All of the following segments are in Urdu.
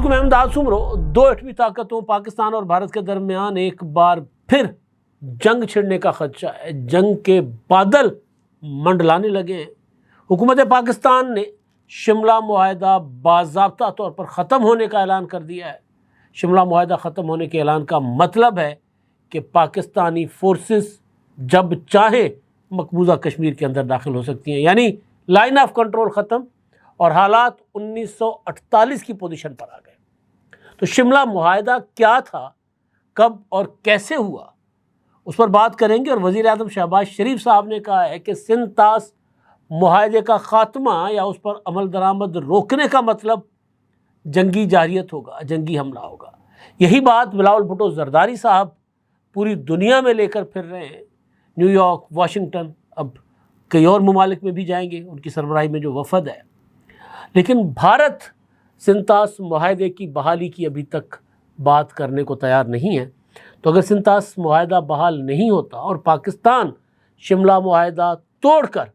علیکم، میں امداد سمرو۔ دو ایٹمی طاقتوں پاکستان اور بھارت کے درمیان ایک بار پھر جنگ چھڑنے کا خدشہ ہے۔ جنگ کے بادل منڈلانے لگے ہیں۔ حکومت پاکستان نے شملہ معاہدہ باضابطہ طور پر ختم ہونے کا اعلان کر دیا ہے۔ شملہ معاہدہ ختم ہونے کے اعلان کا مطلب ہے کہ پاکستانی فورسز جب چاہے مقبوضہ کشمیر کے اندر داخل ہو سکتی ہیں، یعنی لائن آف کنٹرول ختم اور حالات 1948 کی پوزیشن پر آ گئے۔ تو شملہ معاہدہ کیا تھا، کب اور کیسے ہوا، اس پر بات کریں گے۔ اور وزیر اعظم شہباز شریف صاحب نے کہا ہے کہ سندھ طاس معاہدے کا خاتمہ یا اس پر عمل درآمد روکنے کا مطلب جنگی جارحیت ہوگا، جنگی حملہ ہوگا۔ یہی بات بلاول بھٹو زرداری صاحب پوری دنیا میں لے کر پھر رہے ہیں۔ نیو یارک، واشنگٹن، اب کئی اور ممالک میں بھی جائیں گے، ان کی سربراہی میں جو وفد ہے۔ لیکن بھارت سندھ طاس معاہدے کی بحالی کی ابھی تک بات کرنے کو تیار نہیں ہے۔ تو اگر سندھ طاس معاہدہ بحال نہیں ہوتا اور پاکستان شملہ معاہدہ توڑ کر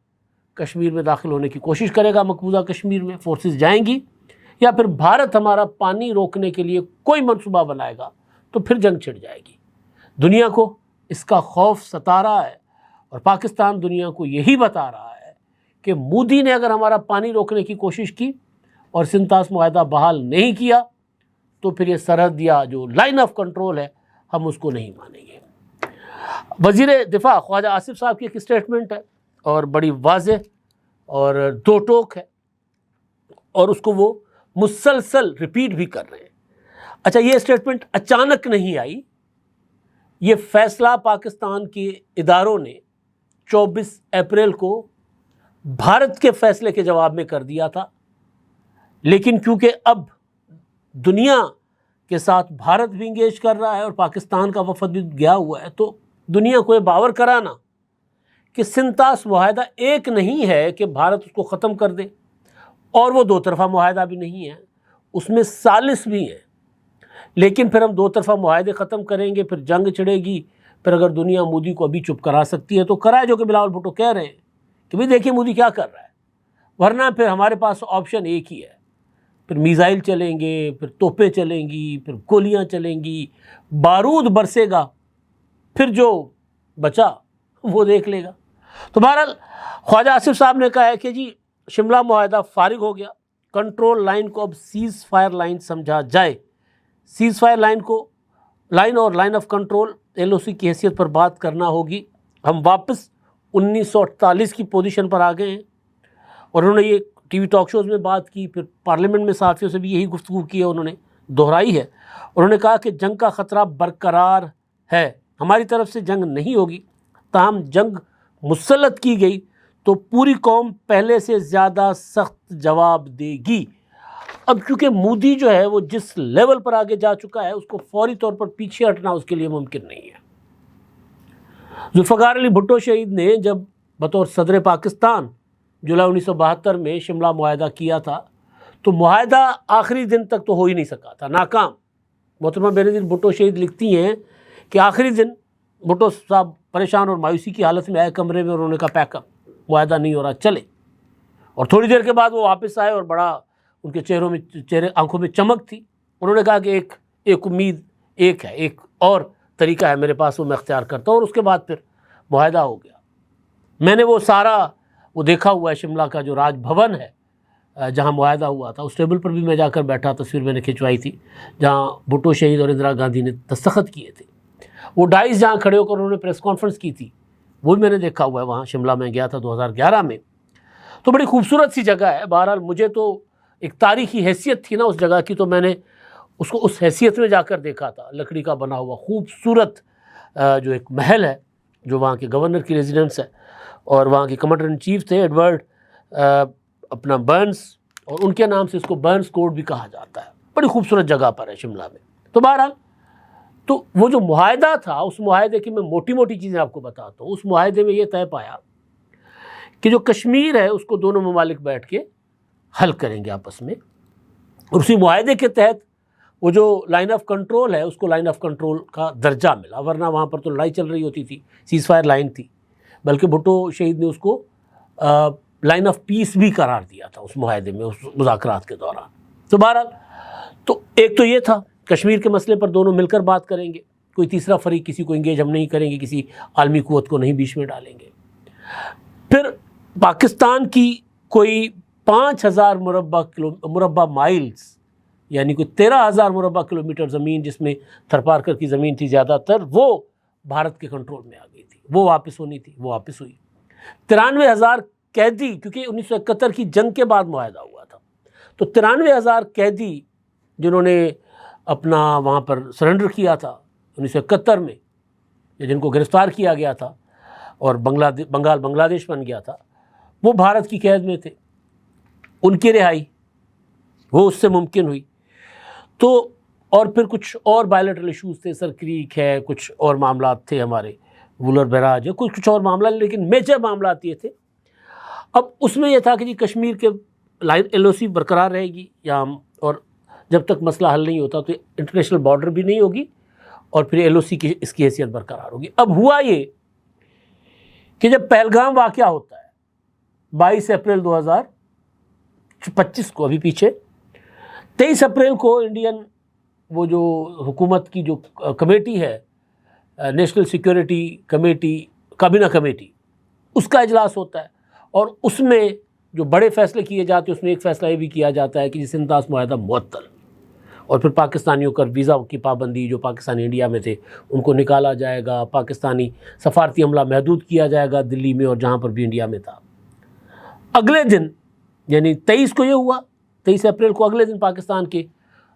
کشمیر میں داخل ہونے کی کوشش کرے گا، مقبوضہ کشمیر میں فورسز جائیں گی، یا پھر بھارت ہمارا پانی روکنے کے لیے کوئی منصوبہ بنائے گا، تو پھر جنگ چھڑ جائے گی۔ دنیا کو اس کا خوف ستا رہا ہے، اور پاکستان دنیا کو یہی بتا رہا ہے کہ مودی نے اگر ہمارا پانی روکنے کی کوشش کی اور سندھ طاس معاہدہ بحال نہیں کیا، تو پھر یہ سرحد یا جو لائن آف کنٹرول ہے ہم اس کو نہیں مانیں گے۔ وزیر دفاع خواجہ آصف صاحب کی ایک اسٹیٹمنٹ ہے، اور بڑی واضح اور دو ٹوک ہے، اور اس کو وہ مسلسل ریپیٹ بھی کر رہے ہیں۔ اچھا، یہ اسٹیٹمنٹ اچانک نہیں آئی، یہ فیصلہ پاکستان کے اداروں نے 24 اپریل کو بھارت کے فیصلے کے جواب میں کر دیا تھا، لیکن کیونکہ اب دنیا کے ساتھ بھارت بھی انگیج کر رہا ہے اور پاکستان کا وفد بھی گیا ہوا ہے، تو دنیا کو یہ باور کرانا کہ سندھ طاس معاہدہ ایک نہیں ہے کہ بھارت اس کو ختم کر دے، اور وہ دو طرفہ معاہدہ بھی نہیں ہے، اس میں ثالث بھی ہیں۔ لیکن پھر ہم دو طرفہ معاہدے ختم کریں گے، پھر جنگ چھڑے گی، پھر اگر دنیا مودی کو ابھی چپ کرا سکتی ہے تو کرائے، جو کہ بلاول بھٹو کہہ رہے ہیں کہ بھئی دیکھیں مودی کیا کر رہا ہے، ورنہ پھر ہمارے پاس آپشن ایک ہی ہے، پھر میزائل چلیں گے، پھر توپیں چلیں گی، پھر گولیاں چلیں گی، بارود برسے گا، پھر جو بچا وہ دیکھ لے گا۔ تو بہرحال خواجہ آصف صاحب نے کہا ہے کہ جی شملہ معاہدہ فارغ ہو گیا، کنٹرول لائن کو اب سیز فائر لائن سمجھا جائے۔ سیز فائر لائن کو لائن اور لائن آف کنٹرول LOC کی حیثیت پر بات کرنا ہوگی۔ ہم واپس 1948 کی پوزیشن پر آ گئے ہیں، اور انہوں نے یہ ٹی وی ٹاک شوز میں بات کی، پھر پارلیمنٹ میں صحافیوں سے بھی یہی گفتگو کی ہے، انہوں نے دہرائی ہے۔ انہوں نے کہا کہ جنگ کا خطرہ برقرار ہے، ہماری طرف سے جنگ نہیں ہوگی، تاہم جنگ مسلط کی گئی تو پوری قوم پہلے سے زیادہ سخت جواب دے گی۔ اب کیونکہ مودی جو ہے وہ جس لیول پر آگے جا چکا ہے، اس کو فوری طور پر پیچھے ہٹنا اس کے لیے ممکن نہیں ہے۔ ذوالفقار علی بھٹو شہید نے جب بطور صدر پاکستان جولائی 1972 میں شملہ معاہدہ کیا تھا، تو معاہدہ آخری دن تک تو ہو ہی نہیں سکا تھا، ناکام۔ محترمہ بینظیر بھٹو شہید لکھتی ہیں کہ آخری دن بھٹو صاحب پریشان اور مایوسی کی حالت میں آئے کمرے میں، اور انہوں نے کہا پیک اپ، معاہدہ نہیں ہو رہا، چلے۔ اور تھوڑی دیر کے بعد وہ واپس آئے، اور بڑا ان کے آنکھوں میں چمک تھی۔ انہوں نے کہا کہ ایک امید ایک ہے، ایک اور طریقہ ہے میرے پاس، وہ میں اختیار کرتا ہوں، اور اس کے بعد پھر معاہدہ ہو گیا۔ میں نے وہ سارا دیکھا ہوا ہے، شملہ کا جو راج بھون ہے جہاں معاہدہ ہوا تھا، اس ٹیبل پر بھی میں جا کر بیٹھا، تصویر میں نے کھنچوائی تھی جہاں بھٹو شہید اور اندرا گاندھی نے دستخط کیے تھے۔ وہ ڈائز جہاں کھڑے ہو کر انہوں نے پریس کانفرنس کی تھی، وہ بھی میں نے دیکھا ہوا ہے، وہاں شملہ میں گیا تھا 2011 میں۔ تو بڑی خوبصورت سی جگہ ہے۔ بہرحال مجھے تو ایک تاریخی حیثیت تھی نا اس جگہ کی، تو میں نے اس کو اس حیثیت میں جا کر دیکھا تھا۔ لکڑی کا بنا ہوا خوبصورت جو ایک محل ہے، جو وہاں کے گورنر کی ریزیڈنس ہے، اور وہاں کے کمانڈر ان چیف تھے ایڈورڈ اپنا برنس، اور ان کے نام سے اس کو برنس کوٹ بھی کہا جاتا ہے۔ بڑی خوبصورت جگہ پر ہے شملہ میں۔ تو بہرحال تو وہ جو معاہدہ تھا، اس معاہدے کی میں موٹی موٹی چیزیں آپ کو بتاتا ہوں۔ اس معاہدے میں یہ طے پایا کہ جو کشمیر ہے اس کو دونوں ممالک بیٹھ کے حل کریں گے آپس میں، اور اسی معاہدے کے تحت وہ جو لائن آف کنٹرول ہے اس کو لائن آف کنٹرول کا درجہ ملا، ورنہ وہاں پر تو لڑائی چل رہی ہوتی تھی، سیز فائر لائن تھی۔ بلکہ بھٹو شہید نے اس کو لائن آف پیس بھی قرار دیا تھا اس معاہدے میں، اس مذاکرات کے دوران۔ تو بہرحال تو ایک تو یہ تھا کشمیر کے مسئلے پر دونوں مل کر بات کریں گے، کوئی تیسرا فریق کسی کو انگیج ہم نہیں کریں گے، کسی عالمی قوت کو نہیں بیچ میں ڈالیں گے۔ پھر پاکستان کی کوئی 5,000 مربع مائلز یعنی کوئی 13,000 مربع کلومیٹر زمین، جس میں تھرپارکر کی زمین تھی زیادہ تر، وہ بھارت کے کنٹرول میں آ گئی تھی، وہ واپس ہونی تھی، وہ واپس ہوئی۔ 93,000 قیدی، کیونکہ 1971 کی جنگ کے بعد معاہدہ ہوا تھا، تو 93,000 قیدی جنہوں نے اپنا وہاں پر سرنڈر کیا تھا 1971 میں، جن کو گرفتار کیا گیا تھا اور بنگال بنگلہ دیش بن گیا تھا، وہ بھارت کی قید میں تھے، ان کی رہائی وہ اس سے ممکن ہوئی۔ تو اور پھر کچھ اور بائیلیٹرل ایشوز تھے، سر کریک ہے، کچھ اور معاملات تھے ہمارے، وولر بیراج ہے، کچھ اور معاملات، لیکن میجر معاملات یہ تھے۔ اب اس میں یہ تھا کہ جی کشمیر کے ایل او سی برقرار رہے گی یا ہم، اور جب تک مسئلہ حل نہیں ہوتا تو انٹرنیشنل بارڈر بھی نہیں ہوگی اور پھر ایل او سی کی اس کی حیثیت برقرار ہوگی۔ اب ہوا یہ کہ جب پہلگام واقعہ ہوتا ہے 22 اپریل 2025 کو، ابھی پیچھے 23 اپریل کو انڈین وہ جو حکومت کی جو کمیٹی ہے، نیشنل سیکیورٹی کمیٹی، کابینہ کمیٹی، اس کا اجلاس ہوتا ہے، اور اس میں جو بڑے فیصلے کیے جاتے ہیں اس میں ایک فیصلہ یہ بھی کیا جاتا ہے کہ جس انداز معاہدہ معطل، اور پھر پاکستانیوں کا ویزا کی پابندی، جو پاکستانی انڈیا میں تھے ان کو نکالا جائے گا، پاکستانی سفارتی عملہ محدود کیا جائے گا دلی میں اور جہاں پر بھی انڈیا میں تھا۔ اگلے دن یعنی 23 کو یہ ہوا، 23 اپریل کو اگلے دن پاکستان کے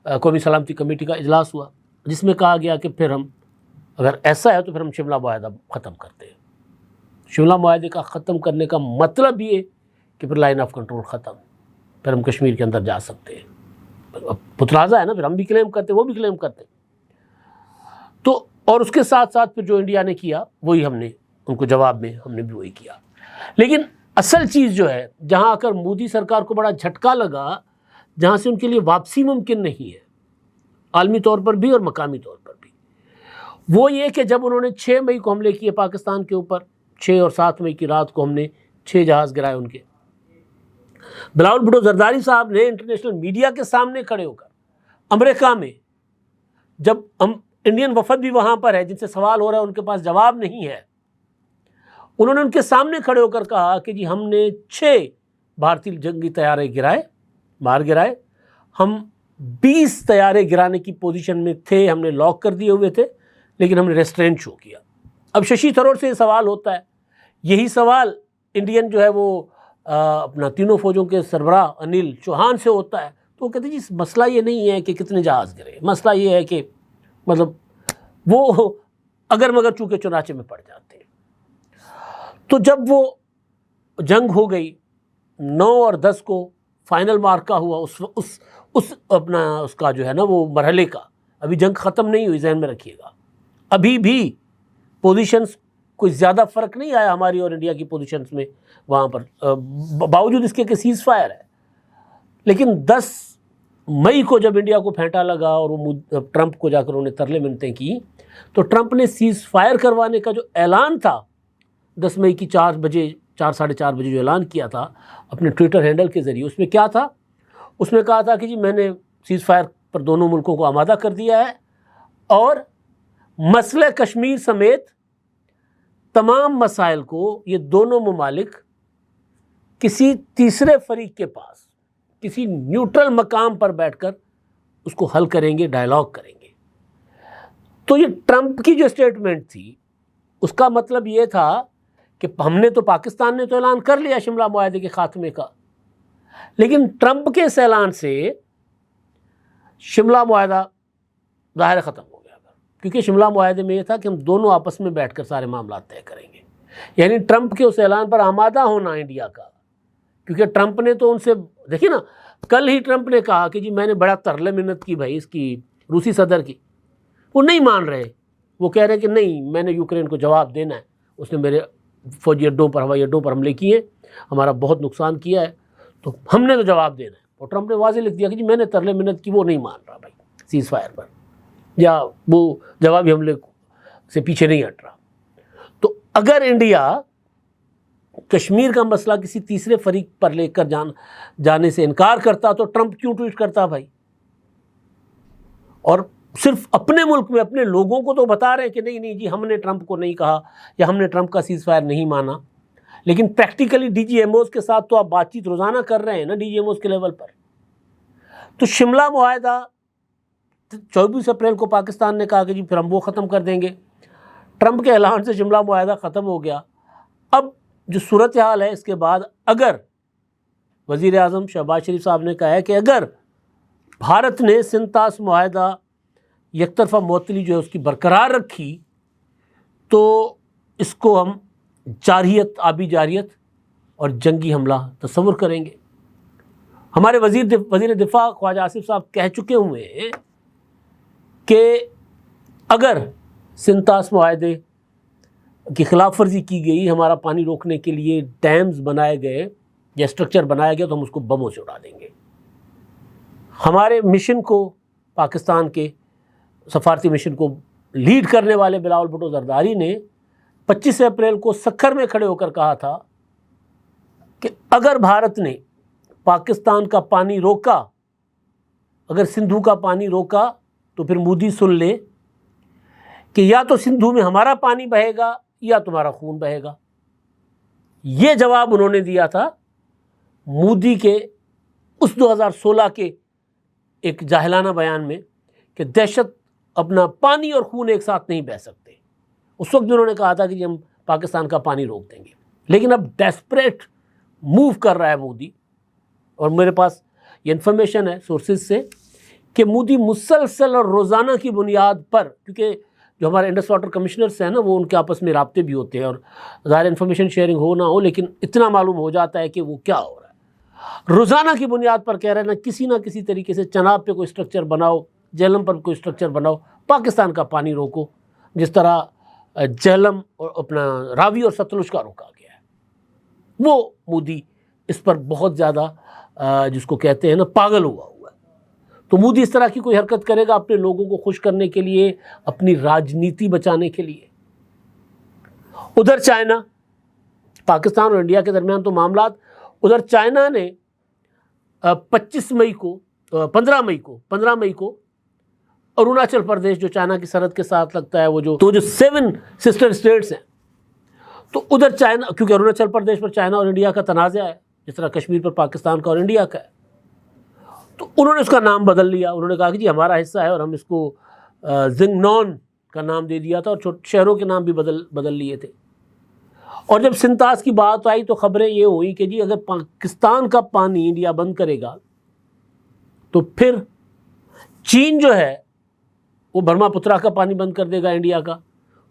قومی سلامتی کمیٹی کا اجلاس ہوا، جس میں کہا گیا کہ پھر ہم اگر ایسا ہے تو پھر ہم شملہ معاہدہ ختم کرتے ہیں۔ شملہ معاہدے کا ختم کرنے کا مطلب یہ کہ پھر لائن آف کنٹرول ختم، پھر ہم کشمیر کے اندر جا سکتے ہیں۔ متنازع ہے نا، پھر ہم بھی کلیم کرتے، وہ بھی کلیم کرتے۔ تو اور اس کے ساتھ ساتھ پھر جو انڈیا نے کیا وہی ہم نے ان کو جواب میں ہم نے بھی وہی کیا۔ لیکن اصل چیز جو ہے جہاں آ کر مودی سرکار کو بڑا جھٹکا لگا، جہاں سے ان کے لیے واپسی ممکن نہیں ہے عالمی طور پر بھی اور مقامی طور پر بھی، وہ یہ کہ جب انہوں نے 6 مئی کو حملے کیے پاکستان کے اوپر، 6 اور 7 مئی کی رات کو ہم نے 6 جہاز گرائے ان کے، بلاول بھٹو زرداری صاحب نے انٹرنیشنل میڈیا کے سامنے کھڑے ہو کر امریکہ میں، جب ہم انڈین وفد بھی وہاں پر ہے جن سے سوال ہو رہا ہے ان کے پاس جواب نہیں ہے، انہوں نے ان کے سامنے کھڑے ہو کر کہا کہ جی ہم نے 6 بھارتی جنگی طیارے گرائے، ہم 20 طیارے گرانے کی پوزیشن میں تھے، ہم نے لاک کر دیے ہوئے تھے، لیکن ہم نے ریسٹرینٹ شو کیا۔ اب ششی تھرور سے یہ سوال ہوتا ہے، یہی سوال انڈین جو ہے وہ اپنا تینوں فوجوں کے سربراہ انیل چوہان سے ہوتا ہے، تو وہ کہتے ہیں جی مسئلہ یہ نہیں ہے کہ کتنے جہاز گرے، مسئلہ یہ ہے کہ مطلب وہ اگر مگر چونکہ چنانچہ میں پڑ جاتے ہیں۔ تو جب وہ جنگ ہو گئی 9 اور 10 کو فائنل مارکا ہوا، اس کا جو ہے نا وہ مرحلے کا، ابھی جنگ ختم نہیں ہوئی، ذہن میں رکھیے گا، ابھی بھی پوزیشنز کوئی زیادہ فرق نہیں آیا ہماری اور انڈیا کی پوزیشنز میں وہاں پر، باوجود اس کے کہ سیز فائر ہے۔ لیکن 10 مئی کو جب انڈیا کو پھینٹا لگا اور وہ ٹرمپ کو جا کر انہوں نے ترلے منتیں کی، تو ٹرمپ نے سیز فائر کروانے کا جو اعلان تھا 10 مئی کی 4 بجے 4:30 بجے جو اعلان کیا تھا اپنے ٹویٹر ہینڈل کے ذریعے، اس میں کیا تھا؟ اس میں کہا تھا کہ جی میں نے سیز فائر پر دونوں ملکوں کو آمادہ کر دیا ہے، اور مسئلہ کشمیر سمیت تمام مسائل کو یہ دونوں ممالک کسی تیسرے فریق کے پاس کسی نیوٹرل مقام پر بیٹھ کر اس کو حل کریں گے، ڈائیلاگ کریں گے۔ تو یہ ٹرمپ کی جو اسٹیٹمنٹ تھی اس کا مطلب یہ تھا کہ ہم نے تو، پاکستان نے تو اعلان کر لیا شملہ معاہدے کے خاتمے کا، لیکن ٹرمپ کے اس اعلان سے شملہ معاہدہ ظاہر ختم ہو گیا، کیونکہ شملہ معاہدے میں یہ تھا کہ ہم دونوں آپس میں بیٹھ کر سارے معاملات طے کریں گے، یعنی ٹرمپ کے اس اعلان پر آمادہ ہونا انڈیا کا، کیونکہ ٹرمپ نے تو ان سے، دیکھیے نا کل ہی ٹرمپ نے کہا کہ جی میں نے بڑا ترلے منت کی بھائی اس کی روسی صدر کی، وہ نہیں مان رہے، وہ کہہ رہے کہ نہیں میں نے یوکرین کو جواب دینا ہے، اس نے میرے فوجی اڈوں پر، ہوائی اڈوں پر حملے کیے، ہمارا بہت نقصان کیا ہے، تو ہم نے تو جواب دینا ہے۔ اور ٹرمپ نے واضح لکھ دیا کہ جی میں نے ترلے منت کی، وہ نہیں مان رہا بھائی سیز فائر پر، یا وہ جوابی حملے سے پیچھے نہیں ہٹ رہا۔ تو اگر انڈیا کشمیر کا مسئلہ کسی تیسرے فریق پر لے کر جانے سے انکار کرتا تو ٹرمپ کیوں ٹویٹ کرتا بھائی؟ اور صرف اپنے ملک میں اپنے لوگوں کو تو بتا رہے ہیں کہ نہیں جی ہم نے ٹرمپ کو نہیں کہا یا ہم نے ٹرمپ کا سیز فائر نہیں مانا، لیکن practically D G M Os کے ساتھ تو آپ بات چیت روزانہ کر رہے ہیں نا ڈی جی ایم اوز کے لیول پر۔ تو شملہ معاہدہ 24 اپریل کو پاکستان نے کہا کہ جی پھر ہم وہ ختم کر دیں گے، ٹرمپ کے اعلان سے شملہ معاہدہ ختم ہو گیا۔ اب جو صورتحال ہے اس کے بعد، اگر وزیر اعظم شہباز شریف صاحب نے کہا ہے کہ اگر بھارت نے سندھ طاس معاہدہ یک طرفہ معطلی جو ہے اس کی برقرار رکھی تو اس کو ہم جارحیت، آبی جارحیت اور جنگی حملہ تصور کریں گے۔ ہمارے وزیر دفاع خواجہ آصف صاحب کہہ چکے ہوئے ہیں کہ اگر سندھ طاس معاہدے کی خلاف ورزی کی گئی، ہمارا پانی روکنے کے لیے ڈیمز بنائے گئے یا اسٹرکچر بنایا گیا تو ہم اس کو بموں سے اڑا دیں گے۔ ہمارے مشن کو، پاکستان کے سفارتی مشن کو لیڈ کرنے والے بلاول بھٹو زرداری نے 25 اپریل کو سکھر میں کھڑے ہو کر کہا تھا کہ اگر بھارت نے پاکستان کا پانی روکا، اگر سندھو کا پانی روکا تو پھر مودی سن لے کہ یا تو سندھو میں ہمارا پانی بہے گا یا تمہارا خون بہے گا۔ یہ جواب انہوں نے دیا تھا مودی کے اس 2016 کے ایک جاہلانہ بیان میں کہ دہشت اپنا پانی اور خون ایک ساتھ نہیں بہہ سکتے۔ اس وقت بھی انہوں نے کہا تھا کہ ہم پاکستان کا پانی روک دیں گے، لیکن اب ڈیسپریٹ موو کر رہا ہے مودی، اور میرے پاس یہ انفارمیشن ہے سورسز سے کہ مودی مسلسل اور روزانہ کی بنیاد پر، کیونکہ جو ہمارے انڈس واٹر کمشنرس ہیں نا وہ ان کے آپس میں رابطے بھی ہوتے ہیں اور ظاہر انفارمیشن شیئرنگ ہو نہ ہو لیکن اتنا معلوم ہو جاتا ہے کہ وہ کیا ہو رہا ہے، روزانہ کی بنیاد پر کہہ رہے ہیں نہ کسی طریقے سے چناب پہ کوئی اسٹرکچر بناؤ، جہلم پر کوئی اسٹرکچر بناؤ، پاکستان کا پانی روکو، جس طرح جہلم اور اپنا راوی اور ستلج کا روکا گیا ہے۔ وہ مودی اس پر بہت زیادہ جس کو کہتے ہیں نا پاگل ہوا ہے۔ تو مودی اس طرح کی کوئی حرکت کرے گا اپنے لوگوں کو خوش کرنے کے لیے، اپنی راجنیتی بچانے کے لیے۔ ادھر چائنا، پاکستان اور انڈیا کے درمیان تو معاملات، ادھر چائنا نے 15 مئی کو اروناچل پردیش جو چائنا کی سرحد کے ساتھ لگتا ہے، وہ جو 7 سسٹر اسٹیٹس ہیں، تو ادھر چائنا، کیونکہ اروناچل پردیش پر چائنا اور انڈیا کا تنازع ہے جس طرح کشمیر پر پاکستان کا اور انڈیا کا ہے، تو انہوں نے اس کا نام بدل لیا۔ انہوں نے کہا کہ جی ہمارا حصہ ہے، اور ہم اس کو زنگنون کا نام دے دیا تھا اور شہروں کے نام بھی بدل لیے تھے۔ اور جب سندھ طاس کی بات آئی تو خبریں یہ ہوئی کہ جی اگر پاکستان کا پانی انڈیا بند کرے گا تو پھر چین جو ہے وہ برما پترا کا پانی بند کر دے گا انڈیا کا،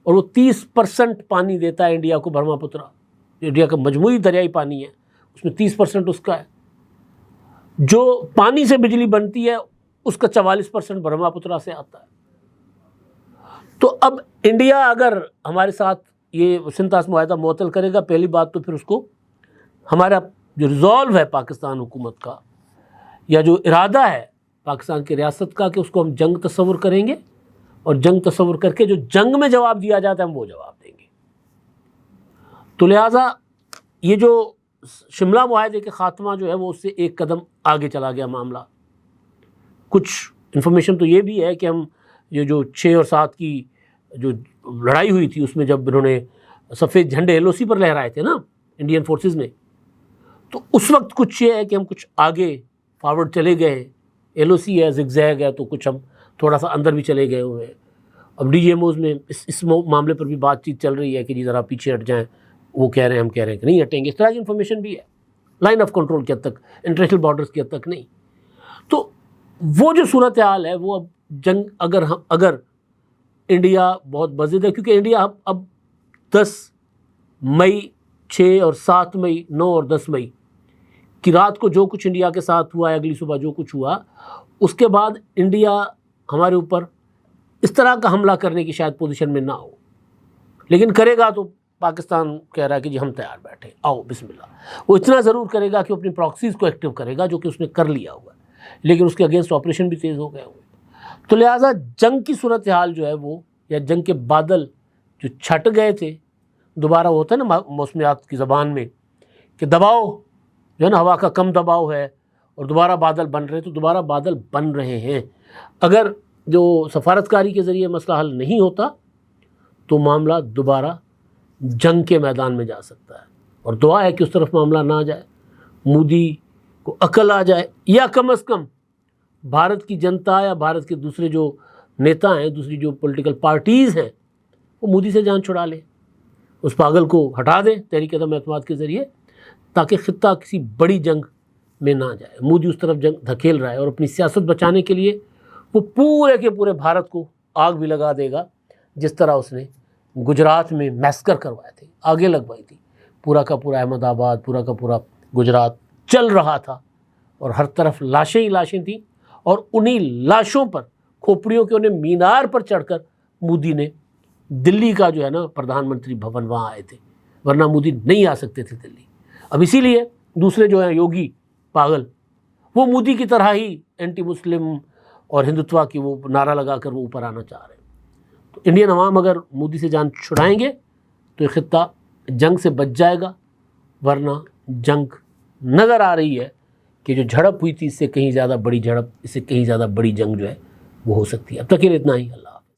اور وہ 30% پانی دیتا ہے انڈیا کو برما پترا، انڈیا کا مجموعی دریائی پانی ہے، اس میں 30% اس کا ہے۔ جو پانی سے بجلی بنتی ہے اس کا 44% برما پترا سے آتا ہے۔ تو اب انڈیا اگر ہمارے ساتھ یہ سندھ طاس معاہدہ معطل کرے گا، پہلی بات تو پھر اس کو ہمارا جو ریزالو ہے پاکستان حکومت کا یا جو ارادہ ہے پاکستان کی ریاست کا کہ اس کو ہم جنگ تصور کریں گے، اور جنگ تصور کر کے جو جنگ میں جواب دیا جاتا ہے ہم وہ جواب دیں گے۔ تو لہٰذا یہ جو شملہ معاہدے کے خاتمہ جو ہے وہ اس سے ایک قدم آگے چلا گیا معاملہ۔ کچھ انفارمیشن تو یہ بھی ہے کہ ہم یہ جو 6 اور 7 کی جو لڑائی ہوئی تھی اس میں جب انہوں نے سفید جھنڈے LOC پر لہرائے تھے نا انڈین فورسز نے، تو اس وقت کچھ یہ ہے کہ ہم کچھ آگے فارورڈ چلے گئے، LOC ہے، زگ زیگ ہے، تو کچھ ہم تھوڑا سا اندر بھی چلے گئے ہوئے ہیں۔ اب ڈی جی ایم اوز میں اس معاملے پر بھی بات چیت چل رہی ہے کہ جی ذرا پیچھے ہٹ جائیں، وہ کہہ رہے ہیں، ہم کہہ رہے ہیں کہ نہیں ہٹیں گے، اس طرح کی انفارمیشن بھی ہے، لائن آف کنٹرول کی حد تک، انٹرنیشنل بارڈرز کی حد تک نہیں۔ تو وہ جو صورتحال ہے وہ اب جنگ اگر انڈیا بہت بزد ہے، کیونکہ انڈیا اب 10 مئی 6 اور 7 مئی 9 اور 10 مئی کی رات کو جو کچھ انڈیا کے ساتھ ہوا ہے، اگلی صبح جو کچھ ہوا، اس کے بعد انڈیا ہمارے اوپر اس طرح کا حملہ کرنے کی شاید پوزیشن میں نہ ہو، لیکن کرے گا تو پاکستان کہہ رہا ہے کہ جی ہم تیار بیٹھے، آؤ بسم اللہ۔ وہ اتنا ضرور کرے گا کہ اپنی پراکسیز کو ایکٹیو کرے گا جو کہ اس نے کر لیا ہوا ہے، لیکن اس کے اگینسٹ آپریشن بھی تیز ہو گئے ہوئے۔ تو لہٰذا جنگ کی صورتحال جو ہے وہ، یا جنگ کے بادل جو چھٹ گئے تھے، دوبارہ ہوتا ہے نا موسمیات کی زبان میں کہ دباؤ جو ہے نا، ہوا کا کم دباؤ ہے اور دوبارہ بادل بن رہے ہیں، تو دوبارہ بادل بن رہے ہیں۔ اگر جو سفارتکاری کے ذریعے مسئلہ حل نہیں ہوتا تو معاملہ دوبارہ جنگ کے میدان میں جا سکتا ہے، اور دعا ہے کہ اس طرف معاملہ نہ جائے، مودی کو عقل آ جائے، یا کم از کم بھارت کی جنتا یا بھارت کے دوسرے جو نیتا ہیں، دوسری جو پولیٹیکل پارٹیز ہیں، وہ مودی سے جان چھڑا لے، اس پاگل کو ہٹا دیں تحریک عدم اعتماد کے ذریعے، تاکہ خطہ کسی بڑی جنگ میں نہ جائے۔ مودی اس طرف جنگ دھکیل رہا ہے، اور اپنی سیاست بچانے کے لیے وہ پورے کے پورے بھارت کو آگ بھی لگا دے گا، جس طرح اس نے گجرات میں میسکر کروائے تھے، آگے لگوائی تھی، پورا کا پورا احمد آباد، پورا کا پورا گجرات چل رہا تھا، اور ہر طرف لاشیں ہی لاشیں تھیں، اور انہی لاشوں پر، کھوپڑیوں کے انہیں مینار پر چڑھ کر مودی نے دلی کا جو ہے نا پردھان منتری بھون وہاں آئے تھے، ورنہ مودی نہیں آ سکتے تھے دلی۔ اب اسی لیے دوسرے جو ہیں یوگی پاگل، وہ مودی کی طرح ہی اینٹی مسلم اور ہندوتوا کی وہ نعرہ لگا کر وہ اوپر آنا چاہ رہے ہیں۔ تو انڈین عوام اگر مودی سے جان چھڑائیں گے تو یہ خطہ جنگ سے بچ جائے گا، ورنہ جنگ نظر آ رہی ہے کہ جو جھڑپ ہوئی تھی اس سے کہیں زیادہ بڑی جھڑپ، اس سے کہیں زیادہ بڑی جنگ جو ہے وہ ہو سکتی ہے۔ اب تک کے لیے اتنا ہی، اللہ